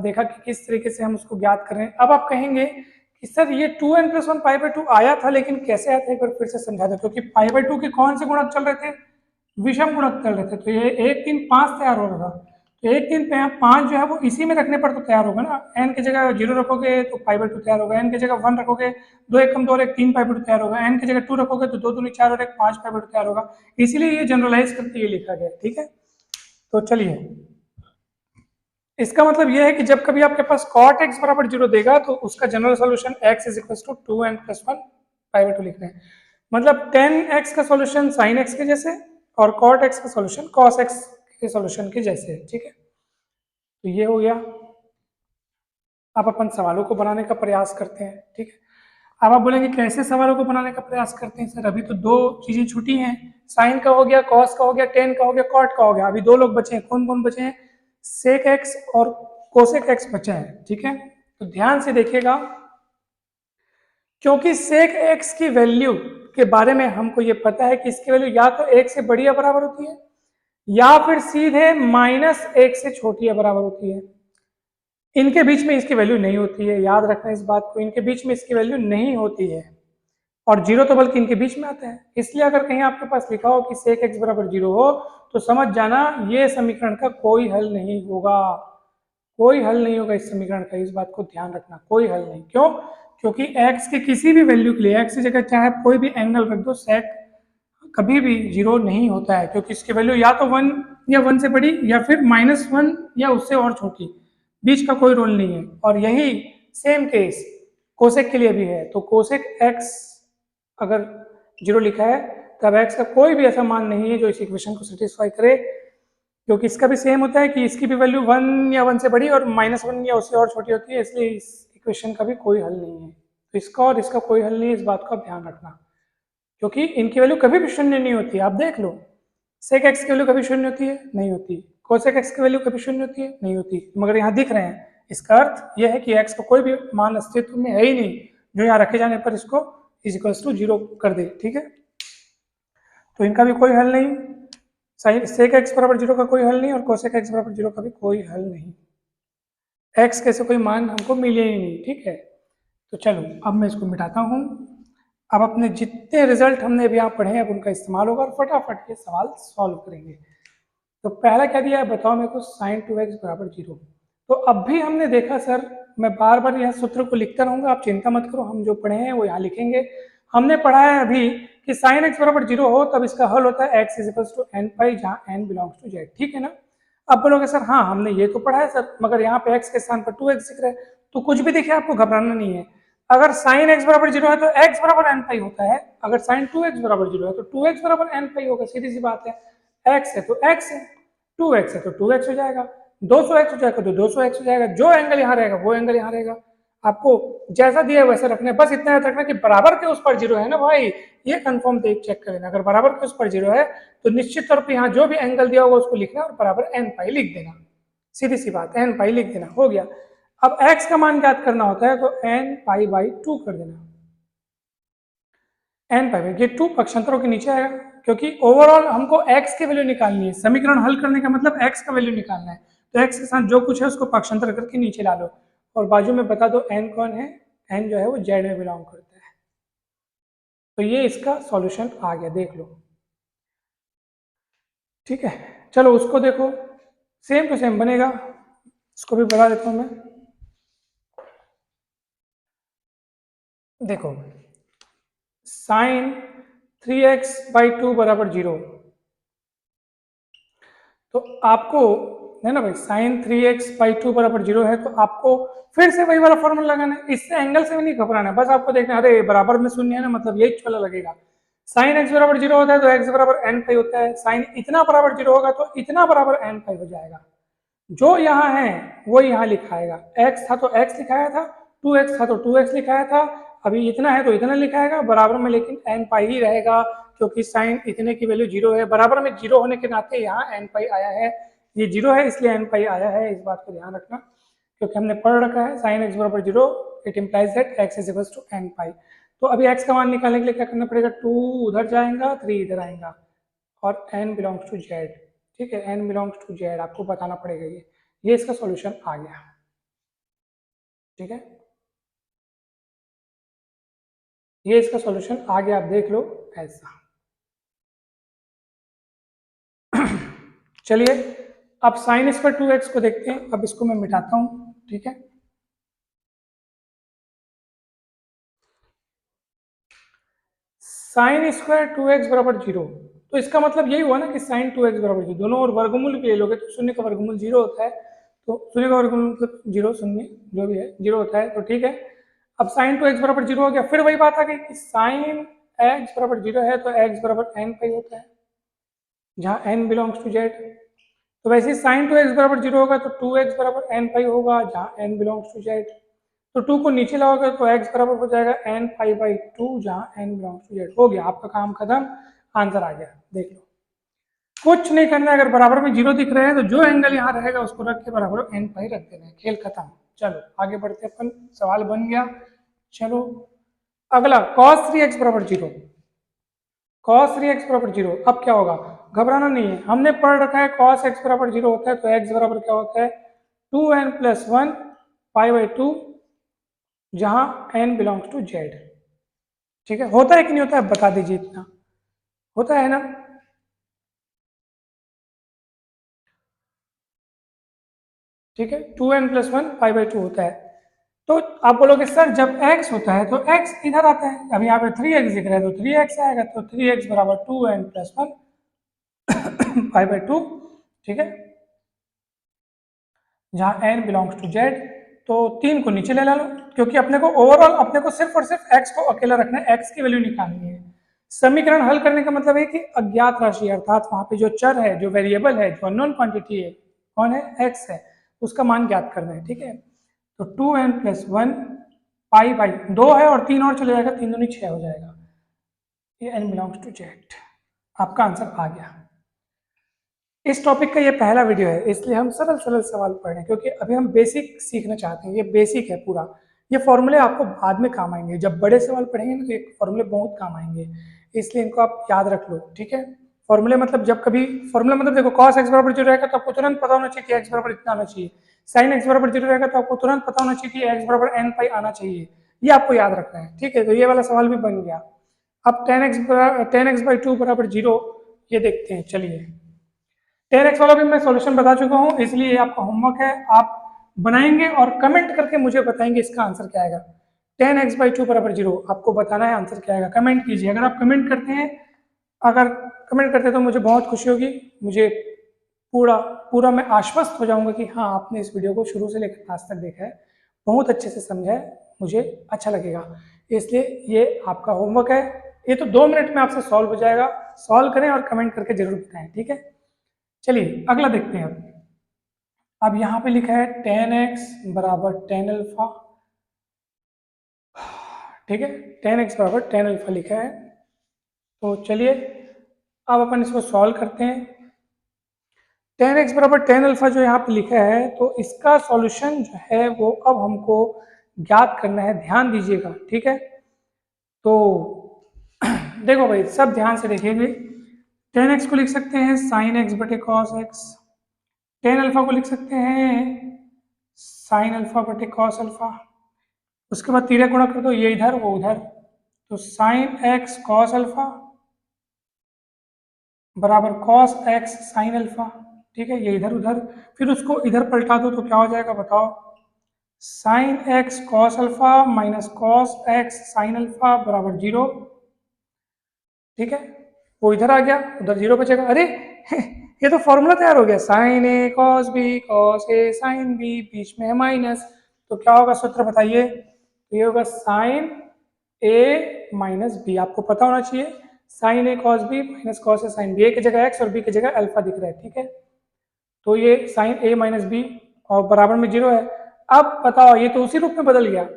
देखा कि किस तरीके से हम उसको ज्ञात कर रहे हैं। अब आप कहेंगे कि सर ये two n plus one pi by two आया था, लेकिन कैसे आया था एक बार फिर से समझा दो, क्योंकि पाई बाई टू के कौन से गुणक चल रहे थे, विषम गुणक चल रहे थे, तो ये एक तीन पांच तैयार हो रहा था, तो एक तीन पांच जो है वो इसी में रखने पर तो तैयार होगा ना, एन की जगह जीरो रखोगे तो पाई बाई टू तैयार होगा, एन की जगह वन रखोगे दो एक कम दो और एक तीन पाई बाई टू तैयार होगा, एन की जगह टू रखोगे तो दो दूनी चार और एक पांच पाई बाई टू तैयार होगा, इसीलिए ये जनरलाइज करके ये लिखा गया, ठीक है। तो चलिए, इसका मतलब यह है कि जब कभी आपके पास cot x बराबर जीरो देगा तो उसका general solution x is equal to two n plus one pi by two लिख रहे हैं, मतलब tan x का सॉल्यूशन sin x के जैसे और cot x का सॉल्यूशन cos x के सॉल्यूशन के जैसे, ठीक है। तो ये हो गया। अब अपन सवालों को बनाने का प्रयास करते हैं, ठीक है। अब आप बोलेंगे कैसे सवालों को बनाने का प्रयास करते हैं सर, अभी तो दो चीजें छूटी हैं, साइन का हो गया, कॉस का हो गया, टेन का हो गया, कॉट का हो गया, अभी दो लोग बचे हैं, कौन कौन बचे हैं, सेक एक्स और कोसेक एक्स बचा है, ठीक है। तो ध्यान से देखिएगा, क्योंकि सेक एक्स की वैल्यू के बारे में हमको ये पता है कि इसकी वैल्यू या तो एक से बड़ी या बराबर होती है या फिर सीधे माइनस एक से छोटी या बराबर होती है, इनके बीच में इसकी वैल्यू नहीं होती है, याद रखना इस बात को, इनके बीच में इसकी वैल्यू नहीं होती है, और जीरो तो बल्कि इनके बीच में आता है। इसलिए अगर कहीं आपके पास लिखा हो कि सेक एक्स बराबर जीरो हो तो समझ जाना ये समीकरण का कोई हल नहीं होगा, कोई हल नहीं होगा इस समीकरण का, इस बात को ध्यान रखना, कोई हल नहीं। क्यों? क्योंकि x के किसी भी वैल्यू के लिए, x की जगह चाहे कोई भी एंगल रख दो, सेक कभी भी जीरो नहीं होता है, क्योंकि इसकी वैल्यू या तो वन या वन से बड़ी या फिर माइनस वन या उससे और छोटी, बीच का कोई रोल नहीं है। और यही सेम केस कोसेक के लिए भी है, तो कोसेक एक्स अगर जीरो लिखा है तब एक्स का कोई भी ऐसा मान नहीं है जो इस इक्वेशन को सेटिस्फाई करे, क्योंकि इसका भी सेम होता है कि इसकी भी वैल्यू वन या वन से बड़ी और माइनस वन या उससे और छोटी होती है, इसलिए इस इक्वेशन का भी कोई हल नहीं है। तो इसका और इसका कोई हल नहीं है, इस बात का ध्यान रखना, क्योंकि इनकी वैल्यू कभी भी शून्य नहीं होती है। आप देख लो, सेक एक्स की वैल्यू कभी शून्य होती है? नहीं होती। कोसेक एक्स की वैल्यू कभी शून्य होती है? नहीं होती। मगर यहाँ दिख रहे हैं, इसका अर्थ यह है कि एक्स का कोई भी मान अस्तित्व में है ही नहीं जो यहाँ रखे जाने पर इसको इज इक्वल्स टू जीरो कर दे, ठीक है। तो इनका भी कोई हल नहीं, साइन सेक एक्स बराबर जीरो का कोई हल नहीं और कोसेक एक्स बराबर जीरो का भी कोई हल नहीं, एक्स के से कोई मान हमको मिले ही नहीं, ठीक है। तो चलो अब मैं इसको मिटाता हूँ। अब अपने जितने रिजल्ट हमने अभी यहाँ पढ़े हैं अब उनका इस्तेमाल होगा और फटाफट ये सवाल सॉल्व करेंगे। तो पहला क्या दिया है बताओ मेरे को, साइन टू एक्स बराबर जीरो। तो अब भी हमने देखा सर, मैं बार बार यह सूत्र को लिखता रहूंगा, आप चिंता मत करो, हम जो पढ़े हैं वो यहाँ लिखेंगे। हमने पढ़ा है अभी कि साइन एक्स बराबर जीरो हो तब इसका हल होता है x is equal to n pi, जहाँ एन बिलोंग्स टू जेड, ठीक है ना। अब बोलोगे सर हाँ हमने ये तो पढ़ा है सर, मगर यहाँ पे एक्स के स्थान पर टू एक्स दिख रहा है, तो कुछ भी दिखे आपको घबराना नहीं है। अगर साइन एक्स बराबर जीरो है तो एक्स बराबर एन पाई होता है, अगर साइन टू एक्स बराबर जीरो है तो टू एक्स बराबर एन पाई होगा, सीधी सी बात है। x है तो x है, 2x है तो 2x हो जाएगा, 200x हो जाएगा तो 200x हो जाएगा। जो एंगल यहाँ रहेगा वो एंगल यहाँ रहेगा। आपको जैसा दिया है वैसे रखना है, बस इतना याद रखना कि बराबर के उस पर जीरो है ना भाई, ये कंफर्म देख चेक कर लेना। अगर बराबर के उस पर जीरो है तो निश्चित तौर पर यहाँ जो भी एंगल दिया होगा उसको लिखना और बराबर n पाई लिख देना। सीधी सी बात, n पाई लिख देना, हो गया। अब x का मान ज्ञात करना होता है तो n पाई बाई 2 कर देना। n पाई बाई, ये 2 पक्षांतरों के नीचे आएगा क्योंकि ओवरऑल हमको x की वैल्यू निकालनी है। समीकरण हल करने का मतलब x का वैल्यू निकालना है, तो x के साथ जो कुछ है उसको पक्षांतर करके नीचे ला लो और बाजू में बता दो n कौन है। n जो है वो z में बिलोंग करता है। तो ये इसका सॉल्यूशन आ गया, देख लो। ठीक है, चलो उसको देखो, सेम टू सेम बनेगा, इसको भी बता देता हूं मैं। देखो साइन 3x/2 बराबर 0, तो आपको है ना भाई, साइन 3x/2 बराबर 0 है तो आपको फिर से वही वाला फॉर्मूला लगाना है। इससे एंगल से भी नहीं घबराना है, बस आपको देखना है अरे बराबर में शून्य है ना, मतलब यही वाला लगेगा। साइन x बराबर 0 होता है तो x बराबर n पाई होता है, साइन इतना बराबर 0 होगा तो इतना बराबर n पाई हो जाएगा। जो यहाँ है वो यहाँ लिखाएगा, x था तो x लिखाया था, 2x था तो 2x लिखाया था, अभी इतना है तो इतना लिखाएगा बराबर में, लेकिन n पाई ही रहेगा क्योंकि साइन इतने की वैल्यू 0 है। बराबर में 0 होने के नाते यहाँ n पाई आया है, ये 0 है इसलिए n पाई आया है, इस बात को ध्यान रखना क्योंकि हमने पढ़ रखा है साइन x बराबर 0 it implies that x is equals to n pi. तो अभी x का मान निकालने के लिए क्या करना पड़ेगा, 2 उधर जाएगा 3 इधर आएगा और n बिलोंग्स टू z। ठीक है, n बिलोंग्स टू z आपको बताना पड़ेगा। ये इसका सॉल्यूशन आ गया। ठीक है, ये इसका सॉल्यूशन आ गया, आप देख लो ऐसा। चलिए अब साइन स्क्वायर 2x को देखते हैं, अब इसको मैं मिटाता हूं। ठीक है, साइन स्क्वायर 2x बराबर 0, तो इसका मतलब यही हुआ ना कि साइन 2x बराबर 0, दोनों और वर्गमूल भी ले लोगे तो शून्य का वर्गमूल 0 होता है, तो शून्य का वर्गमूल मतलब 0 शून्य जो भी है 0 होता है, तो ठीक है। अब साइन 2x बराबर 0 हो गया, फिर वही बात आ गई कि साइन x बराबर 0 है तो x बराबर n पाई होता है जहाँ n बिलोंग्स टू z। तो वैसे ही साइन 2x बराबर 0 होगा तो 2x बराबर n पाई होगा जहाँ n बिलोंग्स टू z। तो 2 को नीचे लाओगे तो x बराबर हो जाएगा n पाई बाई 2 जहाँ n बिलोंग्स टू z। हो गया, आपका काम खत्म, आंसर आ गया। देख लो, कुछ नहीं करना है, अगर बराबर में 0 दिख रहे हैं तो जो एंगल यहाँ रहेगा उसको रख के बराबर n पाई रख देना है, खेल खत्म। चलो आगे बढ़ते अपन, सवाल बन गया। चलो अगला cos 3x बराबर 0, cos 3x बराबर 0। अब क्या होगा, घबराना नहीं है, हमने पढ़ रखा है cos x बराबर 0 होता है तो x बराबर क्या होता है 2n+1 पाई बाई 2 जहां n बिलोंग्स टू z। ठीक है, होता है कि नहीं होता है बता दीजिए, इतना होता है ना। ठीक है, 2n+1 पाई बाई 2 होता है। तो आप बोलोगे सर जब x होता है तो x इधर आता है, अब यहाँ पे 3x दिख रहा है तो 3x आएगा, तो 3x बराबर 2n+1 पाई बाई 2। ठीक है, जहाँ n बिलोंग्स टू z, तो 3 को नीचे ले लो क्योंकि अपने को ओवरऑल अपने को सिर्फ और सिर्फ x को अकेला रखना है, x की वैल्यू निकालनी है। समीकरण हल करने का मतलब है कि अज्ञात राशि अर्थात वहां पे जो चर है, जो वेरिएबल है, जो अननोन क्वांटिटी है, कौन है, x है, उसका मान ज्ञात करना है। ठीक है, तो 2n+1 पाई बाई 2 है और 3 और चले जाएगा, 3 दूनी 6 हो जाएगा, ये n बिलोंग्स टू z। आपका आंसर आ गया। इस टॉपिक का ये पहला वीडियो है इसलिए हम सरल सरल सवाल पढ़ रहे हैं क्योंकि अभी हम बेसिक सीखना चाहते हैं, ये बेसिक है पूरा। ये फॉर्मूले आपको बाद में काम आएंगे, जब बड़े सवाल पढ़ेंगे ना तो ये फॉर्मूले बहुत काम आएंगे, इसलिए इनको आप याद रख लो। ठीक है, फॉर्मूले मतलब जब कभी फॉर्मूला मतलब देखो cos x बराबर 0 रहेगा तो आपको तुरंत पता होना चाहिए कि x बराबर इतना आना चाहिए, sin x बराबर 0 रहेगा तो आपको तुरंत पता होना चाहिए कि x बराबर n पाई आना चाहिए, ये आपको याद रखना है। ठीक है, तो ये वाला सवाल भी बन गया। अब tan x/2 बराबर 0 ये देखते हैं। चलिए 10x वाला भी मैं सॉल्यूशन बता चुका हूं, इसलिए ये आपका होमवर्क है, आप बनाएंगे और कमेंट करके मुझे बताएंगे इसका आंसर क्या आएगा। 10x/2 बराबर 0 आपको बताना है आंसर क्या आएगा, कमेंट कीजिए। अगर आप कमेंट करते हैं, अगर कमेंट करते हैं तो मुझे बहुत खुशी होगी, मुझे पूरा पूरा मैं आश्वस्त हो जाऊंगा कि हाँ आपने इस वीडियो को शुरू से लेकर लास्ट तक देखा है, बहुत अच्छे से समझा है, मुझे अच्छा लगेगा। इसलिए ये आपका होमवर्क है, ये तो 2 मिनट में आपसे सॉल्व हो जाएगा, सॉल्व करें और कमेंट करके जरूर बताएं। ठीक है। चलिए अगला देखते हैं। अब यहाँ पे लिखा है tan x बराबर tan अल्फा, ठीक है, tan x बराबर tan अल्फा लिखा है। तो चलिए अब अपन इसको सॉल्व करते हैं। tan x बराबर tan अल्फा जो यहाँ पे लिखा है, तो इसका सॉल्यूशन जो है वो अब हमको ज्ञात करना है, ध्यान दीजिएगा, ठीक है। तो देखो भाई सब ध्यान से देखिएगा। tan x को लिख सकते हैं sin x बटे cos x, tan अल्फा को लिख सकते हैं sin अल्फा बटे cos अल्फा, उसके बाद तीरा गुणा कर दो, ये इधर वो उधर, तो sin x cos अल्फा बराबर cos x sin अल्फा, ठीक है, ये इधर उधर, फिर उसको इधर पलटा दो तो क्या हो जाएगा बताओ, sin x cos alpha minus cos x sin alpha बराबर 0, ठीक है, वो इधर आ गया, उधर 0 बचेगा। अरे ये तो फॉर्मूला तैयार हो गया, sin a cos b cos a sin b, बीच में है माइनस, तो क्या होगा सूत्र बताइए, तो ये होगा sin a माइनस बी, आपको पता होना चाहिए sin a cos b minus cos a sin b, a की जगह x और b की जगह अल्फा दिख रहा है, ठीक है, तो ये sin a माइनस बी और बराबर में 0 है। अब बताओ ये तो उसी रूप में बदल गया,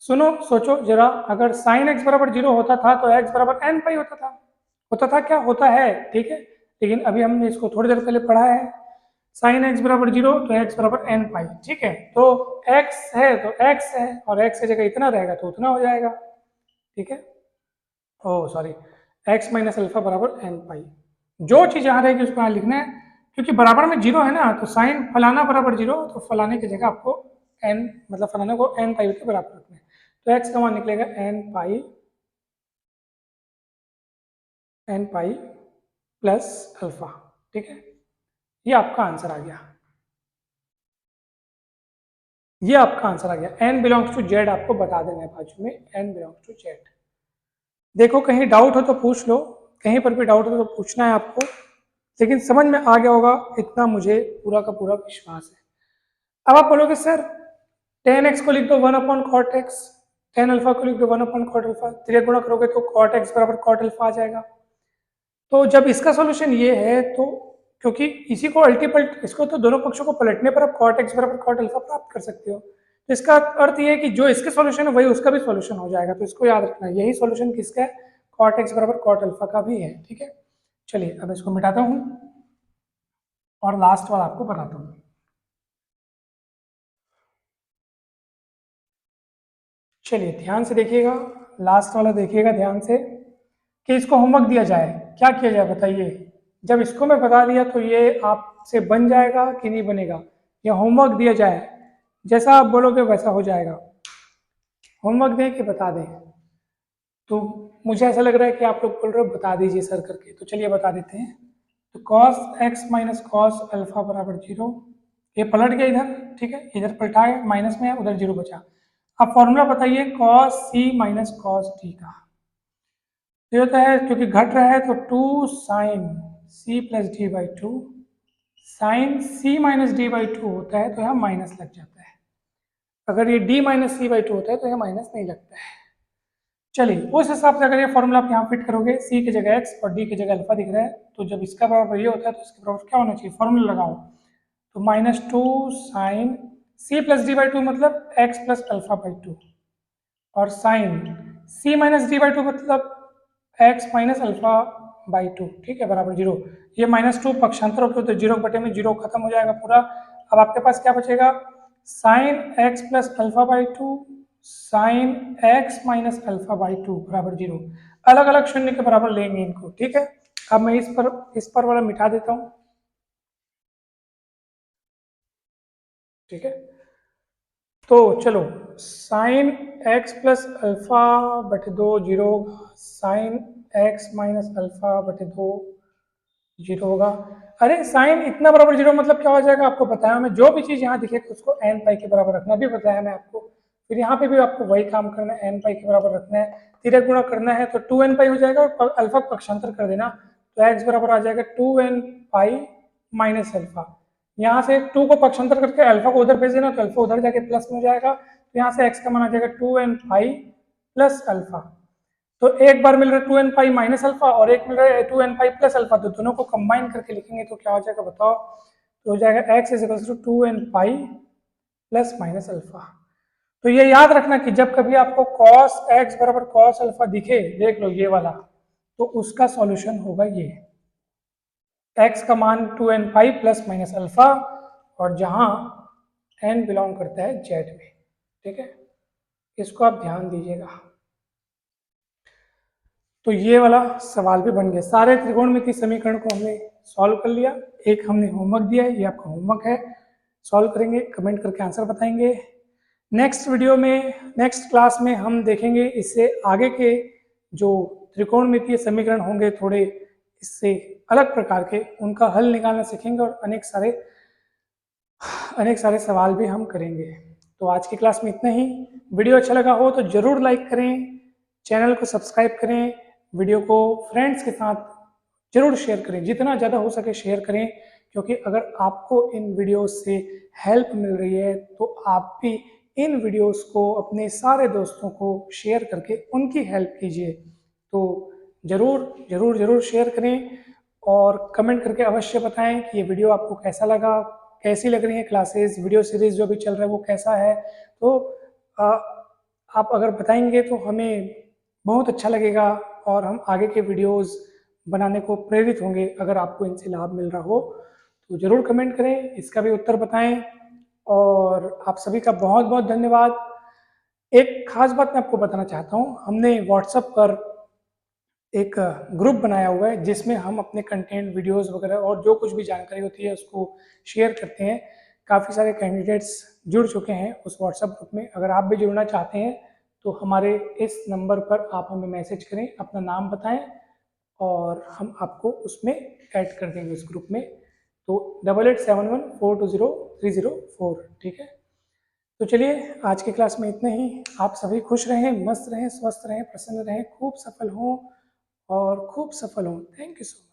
सुनो सोचो जरा, अगर sin x बराबर 0 होता था तो x बराबर n पाई होता था क्या होता है, ठीक है, लेकिन अभी हमने इसको थोड़ी देर पहले पढ़ा है, sin x बराबर 0 तो x बराबर n पाई, ठीक है, तो x है तो x है और x की जगह इतना रहेगा तो उतना हो जाएगा, ठीक है, ओ सॉरी, x माइनस अल्फा बराबर n पाई, जो चीज यहाँ रहेगी उसको यहाँ लिखना है, क्योंकि बराबर में 0 है ना, तो साइन फलाना बराबर 0, तो फलाने की जगह आपको n मतलब फलाने को n पाई के बराबर रखना है, तो x का मान निकलेगा n पाई प्लस अल्फा, ठीक है, ये आपका आंसर आ गया, ये आपका आंसर आ गया। n बिलोंग्स टू z आपको बता देना है बाजू में, n बिलोंग्स टू z। देखो कहीं डाउट हो तो पूछ लो, कहीं पर भी डाउट हो तो पूछना है आपको, लेकिन समझ में आ गया होगा इतना मुझे पूरा का पूरा विश्वास है। अब आप बोलोगे सर tan x को लिख दो 1 upon cot x, tan alpha को लिख दो 1 अपॉन कॉट अल्फा, त्रिया गुणा करोगे तो कॉट एक्स बराबर कॉट अल्फा आ जाएगा। तो जब इसका सॉल्यूशन ये है तो क्योंकि इसी को अल्टीपल्ट, इसको तो दोनों पक्षों को पलटने पर आप कॉट एक्स बराबर कॉट अल्फा प्राप्त कर सकते हो, तो इसका अर्थ ये है कि जो इसके सॉल्यूशन है वही उसका भी सॉल्यूशन हो जाएगा, तो इसको याद रखना, यही सॉल्यूशन किसका है, कॉट एक्स बराबर कॉट अल्फा का भी है, ठीक है। चलिए अब इसको मिटाता हूँ और लास्ट वाला आपको बताता हूँ। चलिए ध्यान से देखिएगा, लास्ट वाला देखिएगा ध्यान से, कि इसको होमवर्क दिया जाए, क्या किया जाए बताइए, जब इसको मैं बता दिया तो ये आपसे बन जाएगा कि नहीं बनेगा, या होमवर्क दिया जाए, जैसा आप बोलोगे वैसा हो जाएगा, होमवर्क दें कि बता दें, तो मुझे ऐसा लग रहा है कि आप लोग बोल रहे हो बता दीजिए सर करके, तो चलिए बता देते हैं। तो cos x minus cos alpha बराबर 0, ये पलट गया इधर, ठीक है, इधर पलटाए माइनस में है, उधर 0 बचा। अब फॉर्मूला बताइए cos c minus cos d का, ये होता है क्योंकि घट रहा है तो 2 sine c plus d by two, sine c minus d by two होता है तो यहाँ माइनस लग जाता है, अगर ये d minus c by two होता है तो यहाँ माइनस नहीं लगता है। चलिए उस हिसाब से अगर ये फॉर्मूला आप यहाँ फिट करोगे, c की जगह x और d की जगह अल्फा दिख रहा है, तो जब इसका बराबर ये होता है तो इसके बराबर क्या होना चाहिए, फॉर्मूला लगाओ, तो minus 2 sine c plus d by two मतलब x plus alpha by two, और sine c minus d by two मतलब x minus alpha by two, ठीक है, बराबर 0, ये -2 पक्षांतर होकर तो 0 बटे में 0 खत्म हो जाएगा पूरा। अब आपके पास क्या बचेगा, sine x plus alpha by two sine x minus alpha by two बराबर 0, अलग अलग शून्य के बराबर लेंगे इनको, ठीक है। अब मैं इस पर वाला मिटा देता हूँ, ठीक है, तो चलो साइन x प्लस अल्फा बटे 2 0 होगा, साइन x माइनस अल्फा बटे 2 0 होगा। अरे साइन इतना बराबर 0 मतलब क्या हो जाएगा, आपको बताया मैं, जो भी चीज यहाँ दिखेगा उसको n पाई के बराबर रखना, भी बताया मैं आपको, फिर यहाँ पे भी आपको वही काम करना है, n पाई के बराबर रखना है, तिरक गुणा करना है तो 2n पाई हो जाएगा, और अल्फा पक्षांतर कर देना तो x बराबर आ जाएगा 2n पाई माइनस अल्फा, यहाँ से 2 को पक्षांतर करके अल्फा को उधर भेज देना तो अल्फा उधर जाके प्लस में हो जाएगा, तो यहाँ से x का मान आ जाएगा 2n पाई प्लस अल्फा, तो एक बार मिल रहा है 2n पाई माइनस अल्फा और एक मिल रहा है 2n पाई प्लस अल्फा, तो दोनों को कंबाइन करके लिखेंगे तो क्या हो जाएगा बताओ? तो हो जाएगा x is equal to 2n pi plus minus alpha. तो ये याद रखना कि जब कभी आपको cos x बराबर cos अल्फा दिखे, देख लो ये वाला, तो उसका सॉल्यूशन होगा ये x का मान 2n pi plus minus alpha, और जहां n बिलोंग करता है z में। ठीक है, इसको आप ध्यान दीजिएगा। तो ये वाला सवाल भी बन गया। सारे त्रिकोणमितीय समीकरण को हमने सॉल्व कर लिया। एक हमने होमवर्क दिया है, ये आपका होमवर्क है, सॉल्व करेंगे, कमेंट करके आंसर बताएंगे। नेक्स्ट वीडियो में, नेक्स्ट क्लास में हम देखेंगे इससे आगे के जो त्रिकोणमितीय समीकरण होंगे थोड़े इससे अलग प्रकार के, उनका हल निकालना सीखेंगे और अनेक सारे सवाल भी हम करेंगे। तो आज की क्लास में इतना ही। वीडियो अच्छा लगा हो तो जरूर लाइक करें, चैनल को सब्सक्राइब करें, वीडियो को फ्रेंड्स के साथ जरूर शेयर करें, जितना ज़्यादा हो सके शेयर करें, क्योंकि अगर आपको इन वीडियोस से हेल्प मिल रही है तो आप भी इन वीडियोस को अपने सारे दोस्तों को शेयर करके उनकी हेल्प कीजिए। तो जरूर जरूर जरूर शेयर करें और कमेंट करके अवश्य बताएं कि ये वीडियो आपको कैसा लगा, कैसी लग रही है क्लासेस, वीडियो सीरीज जो भी चल रहा है वो कैसा है। तो आप अगर बताएंगे तो हमें बहुत अच्छा लगेगा और हम आगे के वीडियोस बनाने को प्रेरित होंगे। अगर आपको इनसे लाभ मिल रहा हो तो ज़रूर कमेंट करें, इसका भी उत्तर बताएं। और आप सभी का बहुत बहुत धन्यवाद। एक खास बात मैं आपको बताना चाहता हूँ, हमने व्हाट्सएप पर एक ग्रुप बनाया हुआ है जिसमें हम अपने कंटेंट, वीडियोस वगैरह और जो कुछ भी जानकारी होती है उसको शेयर करते हैं। काफ़ी सारे कैंडिडेट्स जुड़ चुके हैं उस व्हाट्सएप ग्रुप में। अगर आप भी जुड़ना चाहते हैं तो हमारे इस नंबर पर आप हमें मैसेज करें, अपना नाम बताएं और हम आपको उसमें ऐड कर देंगे उस ग्रुप में। तो 8871420304। ठीक है, तो चलिए आज की क्लास में इतना ही। आप सभी खुश रहें, मस्त रहें, स्वस्थ रहें, प्रसन्न रहें, खूब सफल हों और खूब सफल हों। Thank you so much.